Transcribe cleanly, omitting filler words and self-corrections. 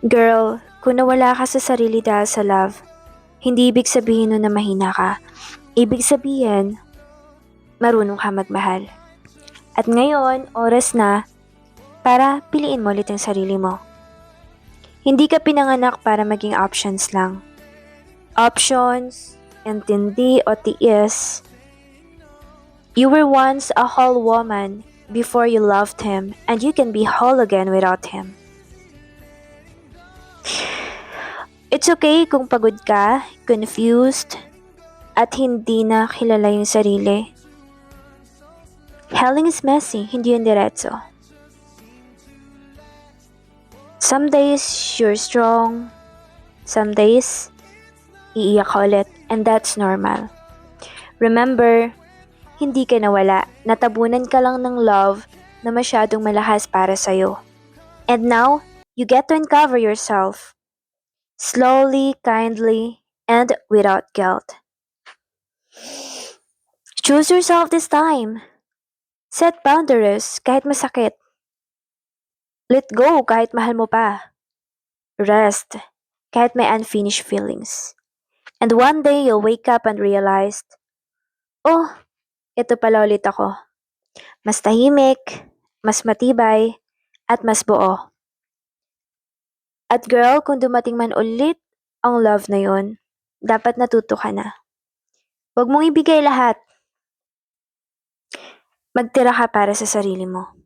Girl, kung nawala ka sa sarili dahil sa love, hindi ibig sabihin nun na mahina ka. Ibig sabihin, marunong ka magmahal. At ngayon, oras na para piliin mo ulit ang sarili mo. Hindi ka pinanganak para maging options lang. Options, intindi o tiis. You were once a whole woman before you loved him, and you can be whole again without him. It's okay kung pagod ka, confused, at hindi na kilala yung sarili. Healing is messy, hindi yung diretso. Some days, you're strong. Some days, iiyak ka ulit, and that's normal. Remember, hindi ka nawala. Natabunan ka lang ng love na masyadong malakas para sa'yo. And now, you get to uncover yourself. Slowly, kindly, and without guilt. Choose yourself this time. Set boundaries kahit masakit. Let go kahit mahal mo pa. Rest kahit may unfinished feelings. And one day you'll wake up and realize, oh, ito pala ulit ako. Mas tahimik, mas matibay, at mas buo. At girl, kung dumating man ulit ang love na yon, dapat natuto ka na. Huwag mong ibigay lahat. Magtira ka para sa sarili mo.